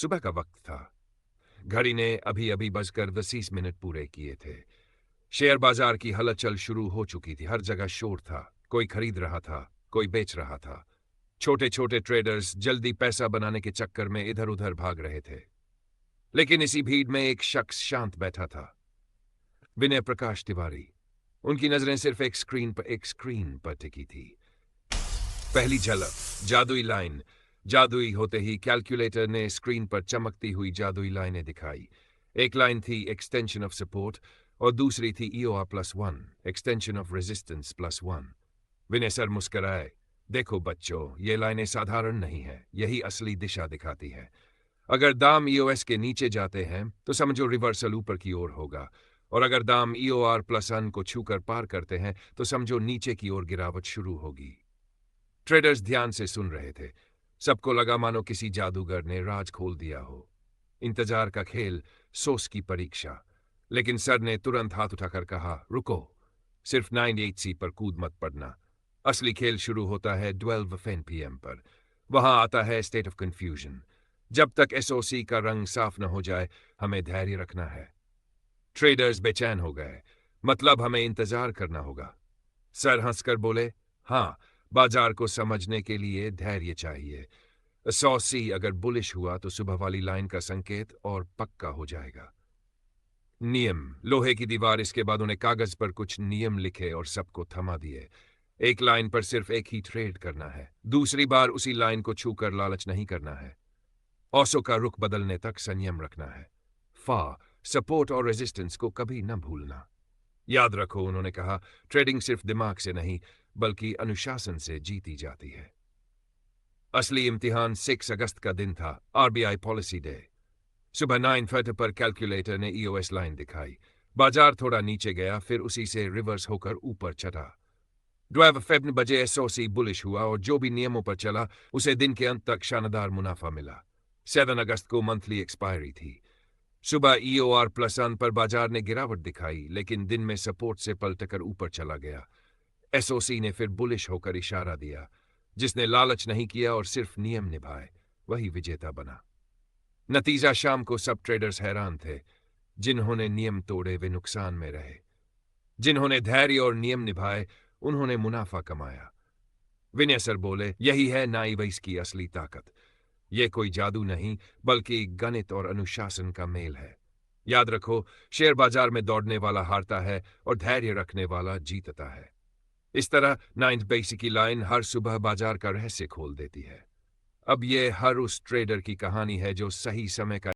सुबह का वक्त था। घड़ी ने अभी अभी बजकर 20 मिनट पूरे किए थे। शेयर बाजार की हलचल शुरू हो चुकी थी। हर जगह शोर था। कोई खरीद रहा था, कोई बेच रहा था। छोटे छोटे ट्रेडर्स जल्दी पैसा बनाने के चक्कर में इधर उधर भाग रहे थे। लेकिन इसी भीड़ में एक शख्स शांत बैठा था। विनय प्रकाश तिवारी। उनकी नजरें सिर्फ एक स्क्रीन पर टिकी थी। पहली झलक, जादुई लाइन। जादुई होते ही कैलकुलेटर ने स्क्रीन पर चमकती हुई जादुई लाइनें दिखाई। एक लाइन थी एक्सटेंशन ऑफ सपोर्ट और दूसरी थी EOR +1 extension of resistance +1। Vinay sir मुस्कराए। देखो बच्चों, ये लाइनें साधारण नहीं है, यही असली दिशा दिखाती है। अगर दाम ईओएस के नीचे जाते हैं तो समझो रिवर्सल ऊपर की ओर होगा, और अगर दाम ईओआर+1 को छूकर पार करते हैं तो समझो नीचे की ओर गिरावट शुरू होगी। ट्रेडर्स ध्यान से सुन रहे थे। सबको लगा मानो किसी जादूगर ने राज खोल दिया हो। इंतजार का खेल, सोच की परीक्षा। लेकिन सर ने तुरंत हाथ उठाकर कहा, रुको, सिर्फ 98C पर कूद मत पड़ना। असली खेल शुरू होता है 12 PM पर। वहां आता है स्टेट ऑफ कंफ्यूजन। जब तक एसओसी का रंग साफ न हो जाए, हमें धैर्य रखना है। ट्रेडर्स बेचैन हो गए। मतलब हमें इंतजार करना होगा। सर हंसकर बोले, हाँ, बाजार को समझने के लिए धैर्य चाहिए। 100C अगर बुलिश हुआ तो सुबह वाली लाइन का संकेत और पक्का हो जाएगा। नियम, लोहे की दीवार। इसके बाद उन्हें कागज पर कुछ नियम लिखे और सबको थमा दिए। एक लाइन पर सिर्फ एक ही ट्रेड करना है। दूसरी बार उसी लाइन को छूकर लालच नहीं करना है। औसो का रुख बदलने तक संयम रखना है। फा, सपोर्ट और रेजिस्टेंस को कभी न भूलना। याद रखो, उन्होंने कहा, ट्रेडिंग सिर्फ दिमाग से नहीं बल्कि अनुशासन से जीती जाती है। असली इम्तिहान 6 अगस्त का दिन था, आरबीआई पॉलिसी डे। सुबह 9:30 पर कैलकुलेटर ने ईओएस लाइन दिखाई। बाजार थोड़ा नीचे गया, फिर उसी से रिवर्स होकर ऊपर चढ़ा। 12 बजे एसओसी बुलिश हुआ और जो भी नियमों पर चला उसे दिन के अंत तक शानदार मुनाफा मिला। 7 अगस्त को मंथली एक्सपायरी थी। सुबह ईओआर+1 पर बाजार ने गिरावट दिखाई, लेकिन दिन में सपोर्ट से पलटकर ऊपर चला गया। एसओसी ने फिर बुलिश होकर इशारा दिया। जिसने लालच नहीं किया और सिर्फ नियम निभाए, वही विजेता बना। नतीजा शाम को सब ट्रेडर्स हैरान थे। जिन्होंने नियम तोड़े वे नुकसान में रहे। जिन्होंने धैर्य और नियम निभाए उन्होंने मुनाफा कमाया। विनय सर बोले, यही है नाइवैस की असली ताकत। यह कोई जादू नहीं बल्कि गणित और अनुशासन का मेल है। याद रखो, शेयर बाजार में दौड़ने वाला हारता है और धैर्य रखने वाला जीतता है। इस तरह 9 की लाइन हर सुबह बाजार का रहस्य खोल देती है। अब यह हर उस ट्रेडर की कहानी है जो सही समय का